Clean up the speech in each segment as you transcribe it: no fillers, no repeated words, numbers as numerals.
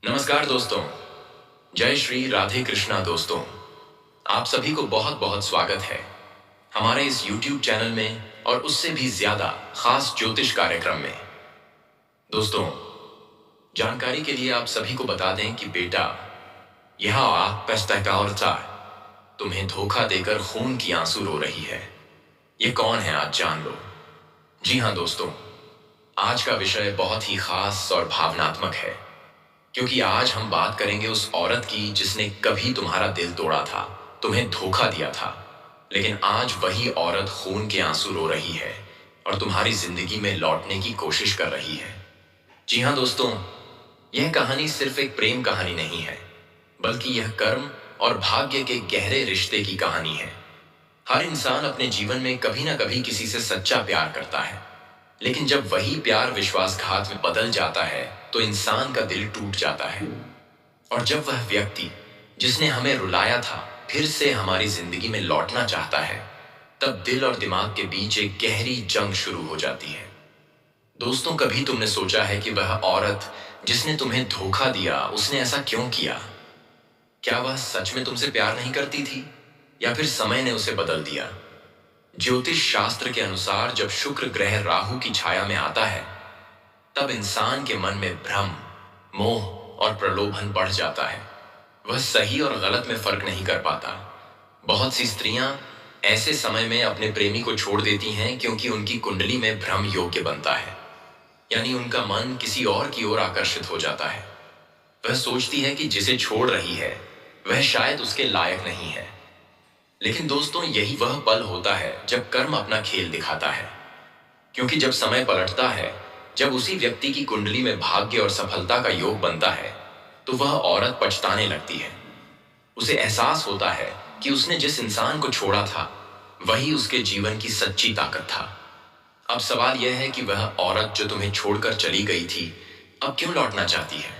नमस्कार दोस्तों। जय श्री राधे कृष्णा दोस्तों। आप सभी को बहुत बहुत स्वागत है हमारे इस YouTube चैनल में और उससे भी ज्यादा खास ज्योतिष कार्यक्रम में। दोस्तों, जानकारी के लिए आप सभी को बता दें कि बेटा, यह आप पछताता तुम्हें धोखा देकर खून की आंसू रो रही है। ये कौन है आज जान लो। जी हाँ दोस्तों, आज का विषय बहुत ही खास और भावनात्मक है, क्योंकि आज हम बात करेंगे उस औरत की जिसने कभी तुम्हारा दिल तोड़ा था, तुम्हें धोखा दिया था, लेकिन आज वही औरत खून के आंसू रो रही है और तुम्हारी जिंदगी में लौटने की कोशिश कर रही है। जी हाँ दोस्तों, यह कहानी सिर्फ एक प्रेम कहानी नहीं है, बल्कि यह कर्म और भाग्य के गहरे रिश्ते की कहानी है। हर इंसान अपने जीवन में कभी ना कभी किसी से सच्चा प्यार करता है, लेकिन जब वही प्यार विश्वासघात में बदल जाता है तो इंसान का दिल टूट जाता है। और जब वह व्यक्ति जिसने हमें रुलाया था फिर से हमारी जिंदगी में लौटना चाहता है, तब दिल और दिमाग के बीच एक गहरी जंग शुरू हो जाती है। दोस्तों, कभी तुमने सोचा है कि वह औरत जिसने तुम्हें धोखा दिया उसने ऐसा क्यों किया? क्या वह सच में तुमसे प्यार नहीं करती थी, या फिर समय ने उसे बदल दिया? ज्योतिष शास्त्र के अनुसार जब शुक्र ग्रह राहु की छाया में आता है, तब इंसान के मन में भ्रम, मोह और प्रलोभन बढ़ जाता है। वह सही और गलत में फर्क नहीं कर पाता। बहुत सी स्त्रियां ऐसे समय में अपने प्रेमी को छोड़ देती हैं क्योंकि उनकी कुंडली में भ्रम योग्य बनता है, यानी उनका मन किसी और की ओर आकर्षित हो जाता है। वह सोचती है कि जिसे छोड़ रही है वह शायद उसके लायक नहीं है। लेकिन दोस्तों, यही वह पल होता है जब कर्म अपना खेल दिखाता है, क्योंकि जब समय पलटता है, जब उसी व्यक्ति की कुंडली में भाग्य और सफलता का योग बनता है, तो वह औरत पछताने लगती है। उसे एहसास होता है कि उसने जिस इंसान को छोड़ा था वही उसके जीवन की सच्ची ताकत था। अब सवाल यह है कि वह औरत जो तुम्हें छोड़कर चली गई थी अब क्यों लौटना चाहती है?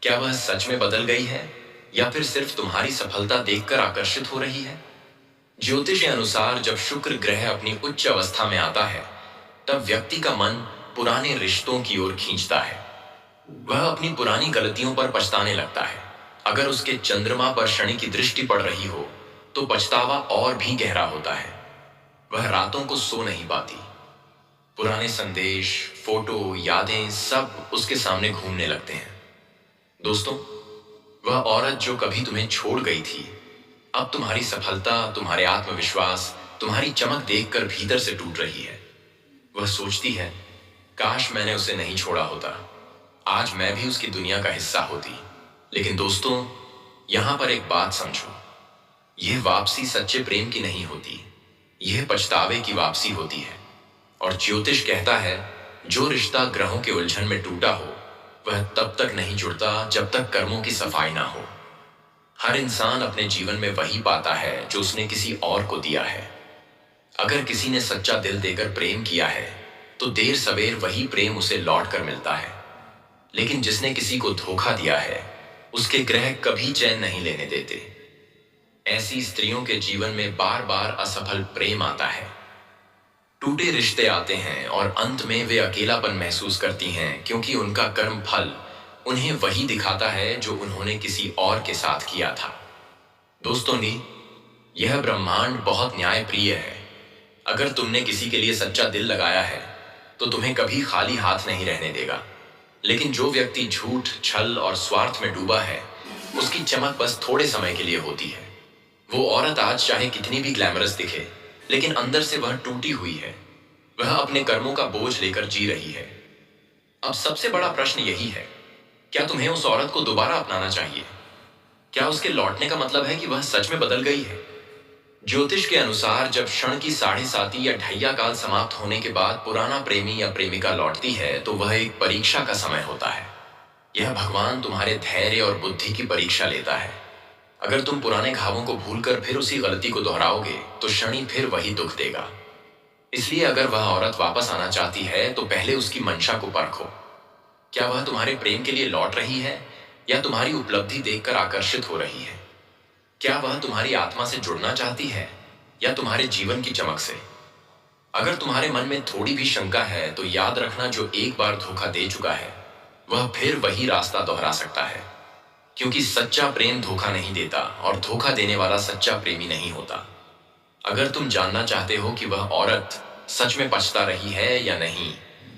क्या वह सच में बदल गई है, या फिर सिर्फ तुम्हारी सफलता देखकर आकर्षित हो रही है? ज्योतिष के अनुसार जब शुक्र ग्रह अपनी उच्च अवस्था में आता है, तब व्यक्ति का मन पुराने रिश्तों की ओर खींचता है। वह अपनी पुरानी गलतियों पर पछताने लगता है। अगर उसके चंद्रमा पर शनि की दृष्टि पड़ रही हो तो पछतावा और भी गहरा होता है। वह रातों को सो नहीं पाती। पुराने संदेश, फोटो, यादें सब उसके सामने घूमने लगते हैं। दोस्तों, वह औरत जो कभी तुम्हें छोड़ गई थी अब तुम्हारी सफलता, तुम्हारे आत्मविश्वास, तुम्हारी चमक देखकर भीतर से टूट रही है। वह सोचती है, काश मैंने उसे नहीं छोड़ा होता, आज मैं भी उसकी दुनिया का हिस्सा होती। लेकिन दोस्तों, यहां पर एक बात समझो, यह वापसी सच्चे प्रेम की नहीं होती, यह पछतावे की वापसी होती है। और ज्योतिष कहता है, जो रिश्ता ग्रहों के उलझन में टूटा हो वह तब तक नहीं जुड़ता जब तक कर्मों की सफाई ना हो। हर इंसान अपने जीवन में वही पाता है जो उसने किसी और को दिया है। अगर किसी ने सच्चा दिल देकर प्रेम किया है तो देर सवेर वही प्रेम उसे लौट कर मिलता है। लेकिन जिसने किसी को धोखा दिया है उसके ग्रह कभी चैन नहीं लेने देते। ऐसी स्त्रियों के जीवन में बार बार असफल प्रेम आता है, टूटे रिश्ते आते हैं और अंत में वे अकेलापन महसूस करती हैं, क्योंकि उनका कर्म फल उन्हें वही दिखाता है जो उन्होंने किसी और के साथ किया था। दोस्तों जी, यह ब्रह्मांड बहुत न्यायप्रिय है। अगर तुमने किसी के लिए सच्चा दिल लगाया है तो तुम्हें कभी खाली हाथ नहीं रहने देगा। लेकिन जो व्यक्ति झूठ, छल और स्वार्थ में डूबा है उसकी चमक बस थोड़े समय के लिए होती है। वो औरत आज चाहे कितनी भी ग्लैमरस दिखे, लेकिन अंदर से वह टूटी हुई है। वह अपने कर्मों का बोझ लेकर जी रही है। अब सबसे बड़ा प्रश्न यही है, क्या तुम्हें उस औरत को दोबारा अपनाना चाहिए? क्या उसके लौटने का मतलब है कि वह सच में बदल गई है? ज्योतिष के अनुसार जब क्षण की 7.5 या ढैया काल समाप्त होने के बाद पुराना प्रेमी या प्रेमिका लौटती है तो वह एक परीक्षा का समय होता है। यह भगवान तुम्हारे धैर्य और बुद्धि की परीक्षा लेता है। अगर तुम पुराने घावों को भूलकर फिर उसी गलती को दोहराओगे तो शनि फिर वही दुख देगा। इसलिए अगर वह औरत वापस आना चाहती है तो पहले उसकी मंशा को परखो। क्या वह तुम्हारे प्रेम के लिए लौट रही है, या तुम्हारी उपलब्धि देखकर आकर्षित हो रही है? क्या वह तुम्हारी आत्मा से जुड़ना चाहती है, या तुम्हारे जीवन की चमक से? अगर तुम्हारे मन में थोड़ी भी शंका है तो याद रखना, जो एक बार धोखा दे चुका है वह फिर वही रास्ता दोहरा सकता है, क्योंकि सच्चा प्रेम धोखा नहीं देता और धोखा देने वाला सच्चा प्रेमी नहीं होता। अगर तुम जानना चाहते हो कि वह औरत सच में पछता रही है या नहीं,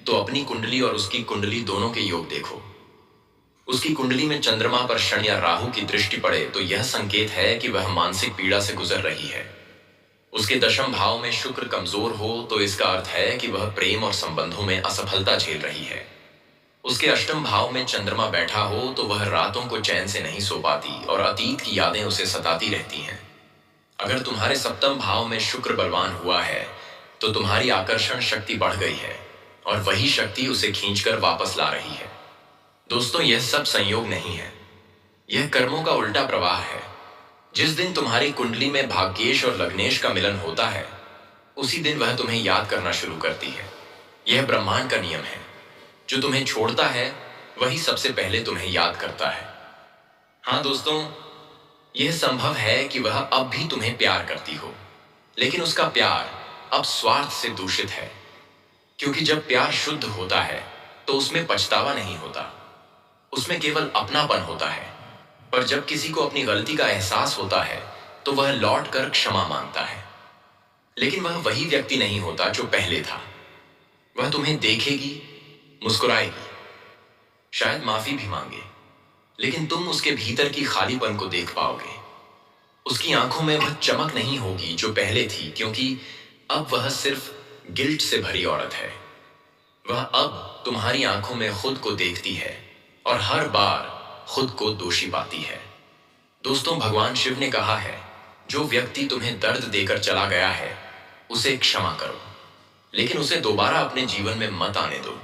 तो अपनी कुंडली और उसकी कुंडली दोनों के योग देखो। उसकी कुंडली में चंद्रमा पर शनि या राहु की दृष्टि पड़े तो यह संकेत है कि वह मानसिक पीड़ा से गुजर रही है। उसके दशम भाव में शुक्र कमजोर हो तो इसका अर्थ है कि वह प्रेम और संबंधों में असफलता झेल रही है। उसके अष्टम भाव में चंद्रमा बैठा हो तो वह रातों को चैन से नहीं सो पाती और अतीत की यादें उसे सताती रहती हैं। अगर तुम्हारे सप्तम भाव में शुक्र बलवान हुआ है तो तुम्हारी आकर्षण शक्ति बढ़ गई है और वही शक्ति उसे खींचकर वापस ला रही है। दोस्तों, यह सब संयोग नहीं है, यह कर्मों का उल्टा प्रवाह है। जिस दिन तुम्हारी कुंडली में भाग्येश और लग्नेश का मिलन होता है, उसी दिन वह तुम्हें याद करना शुरू करती है। यह ब्रह्मांड का नियम है। जो तुम्हें छोड़ता है वही सबसे पहले तुम्हें याद करता है। हाँ दोस्तों, यह संभव है कि वह अब भी तुम्हें प्यार करती हो, लेकिन उसका प्यार अब स्वार्थ से दूषित है। क्योंकि जब प्यार शुद्ध होता है तो उसमें पछतावा नहीं होता, उसमें केवल अपनापन होता है। पर जब किसी को अपनी गलती का एहसास होता है तो वह लौट कर क्षमा मांगता है। लेकिन वह वही व्यक्ति नहीं होता जो पहले था। वह तुम्हें देखेगी, मुस्कुराएगी, शायद माफी भी मांगे, लेकिन तुम उसके भीतर की खालीपन को देख पाओगे। उसकी आंखों में वह चमक नहीं होगी जो पहले थी, क्योंकि अब वह सिर्फ गिल्ट से भरी औरत है। वह अब तुम्हारी आंखों में खुद को देखती है और हर बार खुद को दोषी पाती है। दोस्तों, भगवान शिव ने कहा है, जो व्यक्ति तुम्हें दर्द देकर चला गया है उसे क्षमा करो, लेकिन उसे दोबारा अपने जीवन में मत आने दो।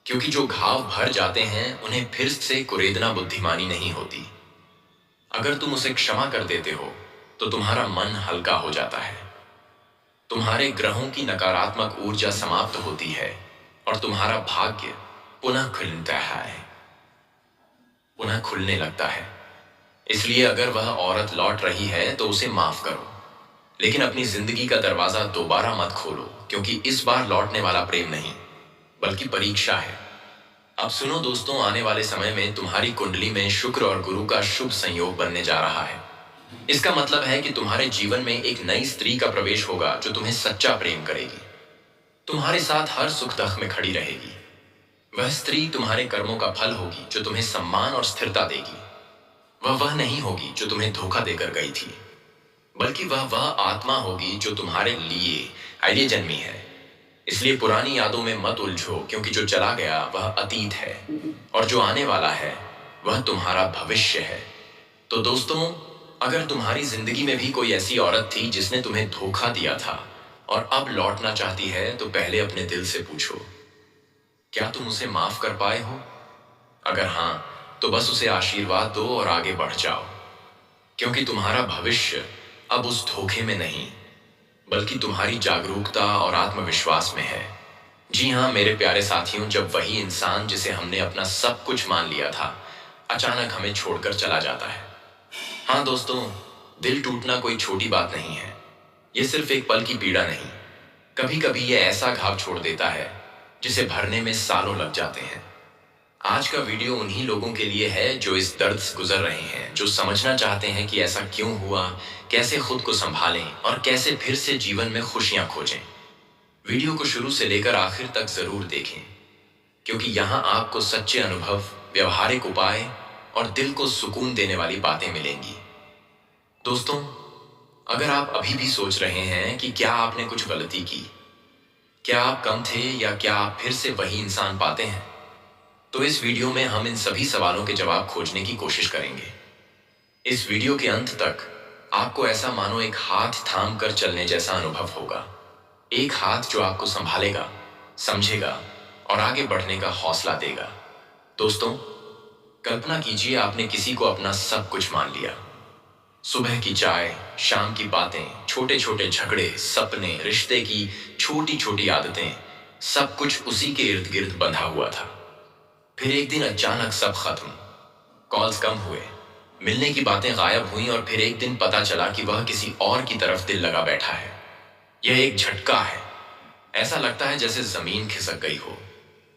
क्योंकि जो घाव भर जाते हैं उन्हें फिर से कुरेदना बुद्धिमानी नहीं होती। अगर तुम उसे क्षमा कर देते हो तो तुम्हारा मन हल्का हो जाता है, तुम्हारे ग्रहों की नकारात्मक ऊर्जा समाप्त होती है और तुम्हारा भाग्य पुनः खुलने लगता है। इसलिए अगर वह औरत लौट रही है तो उसे माफ करो, लेकिन अपनी जिंदगी का दरवाजा दोबारा मत खोलो, क्योंकि इस बार लौटने वाला प्रेम नहीं बल्कि परीक्षा है। अब सुनो दोस्तों, आने वाले समय में तुम्हारी कुंडली में शुक्र और गुरु का शुभ संयोग बनने जा रहा है। इसका मतलब है कि तुम्हारे जीवन में एक नई स्त्री का प्रवेश होगा जो तुम्हें सच्चा प्रेम करेगी, तुम्हारे साथ हर सुख दुख में खड़ी रहेगी। वह स्त्री तुम्हारे कर्मों का फल होगी जो तुम्हें सम्मान और स्थिरता देगी। वह नहीं होगी जो तुम्हें धोखा देकर गई थी, बल्कि वह आत्मा होगी जो तुम्हारे लिए जन्मी है। इसलिए पुरानी यादों में मत उलझो, क्योंकि जो चला गया वह अतीत है और जो आने वाला है वह तुम्हारा भविष्य है। तो दोस्तों, अगर तुम्हारी जिंदगी में भी कोई ऐसी औरत थी जिसने तुम्हें धोखा दिया था और अब लौटना चाहती है, तो पहले अपने दिल से पूछो, क्या तुम उसे माफ कर पाए हो? अगर हाँ, तो बस उसे आशीर्वाद दो और आगे बढ़ जाओ, क्योंकि तुम्हारा भविष्य अब उस धोखे में नहीं बल्कि तुम्हारी जागरूकता और आत्मविश्वास में है। जी हाँ मेरे प्यारे साथियों, जब वही इंसान जिसे हमने अपना सब कुछ मान लिया था अचानक हमें छोड़कर चला जाता है। हाँ दोस्तों, दिल टूटना कोई छोटी बात नहीं है। ये सिर्फ एक पल की पीड़ा नहीं, कभी कभी ये ऐसा घाव छोड़ देता है जिसे भरने में सालों लग जाते हैं। आज का वीडियो उन्हीं लोगों के लिए है जो इस दर्द से गुजर रहे हैं, जो समझना चाहते हैं कि ऐसा क्यों हुआ, कैसे खुद को संभालें और कैसे फिर से जीवन में खुशियां खोजें। वीडियो को शुरू से लेकर आखिर तक जरूर देखें, क्योंकि यहाँ आपको सच्चे अनुभव, व्यवहारिक उपाय और दिल को सुकून देने वाली बातें मिलेंगी। दोस्तों, अगर आप अभी भी सोच रहे हैं कि क्या आपने कुछ गलती की, क्या आप कम थे या क्या आप फिर से वही इंसान पाते हैं, तो इस वीडियो में हम इन सभी सवालों के जवाब खोजने की कोशिश करेंगे। इस वीडियो के अंत तक आपको ऐसा मानो एक हाथ थाम कर चलने जैसा अनुभव होगा, एक हाथ जो आपको संभालेगा, समझेगा और आगे बढ़ने का हौसला देगा। दोस्तों, कल्पना कीजिए आपने किसी को अपना सब कुछ मान लिया। सुबह की चाय, शाम की बातें, छोटे छोटे झगड़े, सपने, रिश्ते की छोटी छोटी आदतें, सब कुछ उसी के इर्द गिर्द बंधा हुआ था। फिर एक दिन अचानक सब खत्म, कॉल्स कम हुए, मिलने की बातें गायब हुई और फिर एक दिन पता चला कि वह किसी और की तरफ दिल लगा बैठा है। यह एक झटका है, ऐसा लगता है जैसे जमीन खिसक गई हो।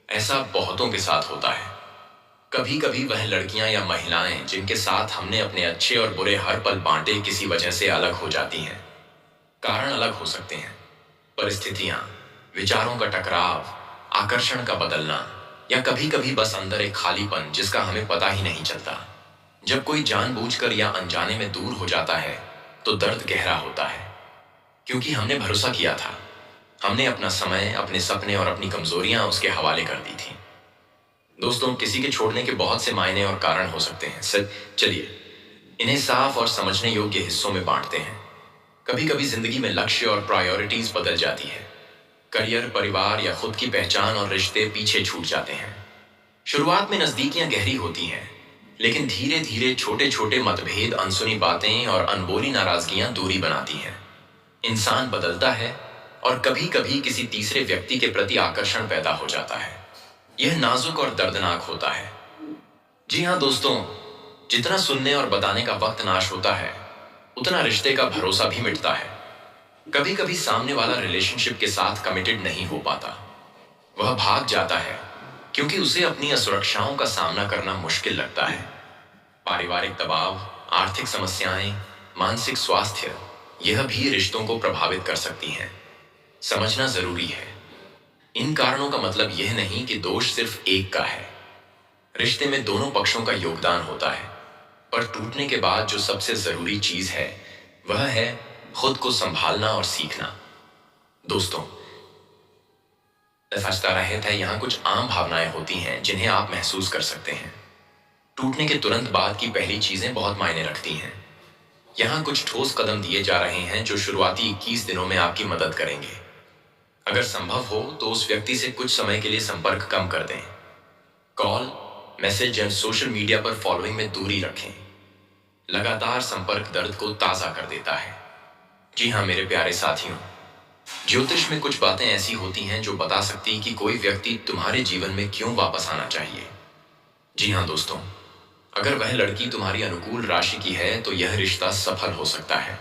ऐसा बहुतों के साथ होता है। कभी कभी वह लड़कियां या महिलाएं जिनके साथ हमने अपने अच्छे और बुरे हर पल बांटे किसी वजह से अलग हो जाती हैं। कारण अलग हो सकते हैं, परिस्थितियां, विचारों का टकराव, आकर्षण का बदलना, या कभी कभी बस अंदर एक खालीपन जिसका हमें पता ही नहीं चलता। जब कोई जानबूझकर या अनजाने में दूर हो जाता है तो दर्द गहरा होता है, क्योंकि हमने भरोसा किया था। हमने अपना समय, अपने सपने और अपनी कमजोरियां उसके हवाले कर दी थी। दोस्तों, किसी के छोड़ने के बहुत से मायने और कारण हो सकते हैं। चलिए इन्हें साफ और समझने योग्य हिस्सों में बांटते हैं। कभी कभी जिंदगी में लक्ष्य और प्रायोरिटीज बदल जाती है। करियर, परिवार या खुद की पहचान और रिश्ते पीछे छूट जाते हैं। शुरुआत में नजदीकियां गहरी होती हैं, लेकिन धीरे धीरे छोटे छोटे मतभेद, अनसुनी बातें और अनबोली नाराजगियां दूरी बनाती हैं। इंसान बदलता है और कभी कभी किसी तीसरे व्यक्ति के प्रति आकर्षण पैदा हो जाता है। यह नाजुक और दर्दनाक होता है। जी हाँ दोस्तों, जितना सुनने और बताने का वक्त नाश होता है, उतना रिश्ते का भरोसा भी मिटता है। कभी कभी सामने वाला रिलेशनशिप के साथ कमिटेड नहीं हो पाता। वह भाग जाता है क्योंकि उसे अपनी असुरक्षाओं का सामना करना मुश्किल लगता है। पारिवारिक दबाव, आर्थिक समस्याएं, मानसिक स्वास्थ्य, यह भी रिश्तों को प्रभावित कर सकती हैं। समझना जरूरी है, इन कारणों का मतलब यह नहीं कि दोष सिर्फ एक का है। रिश्ते में दोनों पक्षों का योगदान होता है, पर टूटने के बाद जो सबसे जरूरी चीज है वह है खुद को संभालना और सीखना। दोस्तों, रहता है, यहाँ कुछ आम भावनाएं होती हैं जिन्हें आप महसूस कर सकते हैं। टूटने के तुरंत बाद की पहली चीजें बहुत मायने रखती हैं। यहाँ कुछ ठोस कदम दिए जा रहे हैं जो शुरुआती 21 दिनों में आपकी मदद करेंगे। अगर संभव हो तो उस व्यक्ति से कुछ समय के लिए संपर्क कम कर दें। कॉल, मैसेज या सोशल मीडिया पर फॉलोइंग में दूरी रखें। लगातार संपर्क दर्द को ताजा कर देता है। जी हाँ मेरे प्यारे साथियों, ज्योतिष में कुछ बातें ऐसी होती हैं जो बता सकती कि कोई व्यक्ति तुम्हारे जीवन में क्यों वापस आना चाहिए। जी हाँ दोस्तों, अगर वह लड़की तुम्हारी अनुकूल राशि की है तो यह रिश्ता सफल हो सकता है।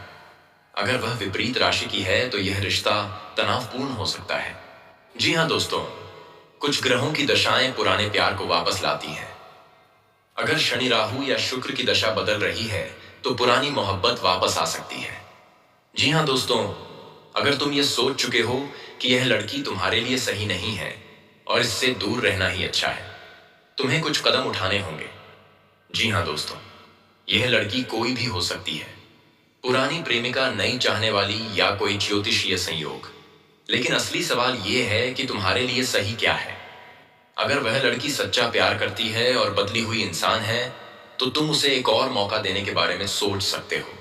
अगर वह विपरीत राशि की है तो यह रिश्ता तनावपूर्ण हो सकता है। जी हाँ दोस्तों, कुछ ग्रहों की दशाएं पुराने प्यार को वापस लाती हैं। अगर शनि, राहु या शुक्र की दशा बदल रही है तो पुरानी मोहब्बत वापस आ सकती है। जी हाँ दोस्तों, अगर तुम ये सोच चुके हो कि यह लड़की तुम्हारे लिए सही नहीं है और इससे दूर रहना ही अच्छा है, तुम्हें कुछ कदम उठाने होंगे। जी हाँ दोस्तों, यह लड़की कोई भी हो सकती है, पुरानी प्रेमिका, नई चाहने वाली या कोई ज्योतिषीय संयोग। लेकिन असली सवाल यह है कि तुम्हारे लिए सही क्या है। अगर वह लड़की सच्चा प्यार करती है और बदली हुई इंसान है तो तुम उसे एक और मौका देने के बारे में सोच सकते हो।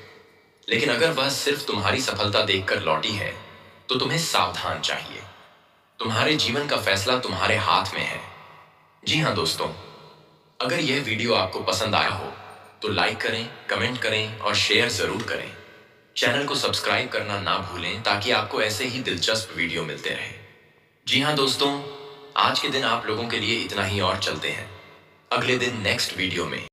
लेकिन अगर वह सिर्फ तुम्हारी सफलता देखकर लौटी है तो तुम्हें सावधान चाहिए। तुम्हारे जीवन का फैसला तुम्हारे हाथ में है। जी हाँ दोस्तों, अगर यह वीडियो आपको पसंद आया हो तो लाइक करें, कमेंट करें और शेयर जरूर करें। चैनल को सब्सक्राइब करना ना भूलें ताकि आपको ऐसे ही दिलचस्प वीडियो मिलते रहे। जी हाँ दोस्तों, आज के दिन आप लोगों के लिए इतना ही और चलते हैं अगले दिन नेक्स्ट वीडियो में।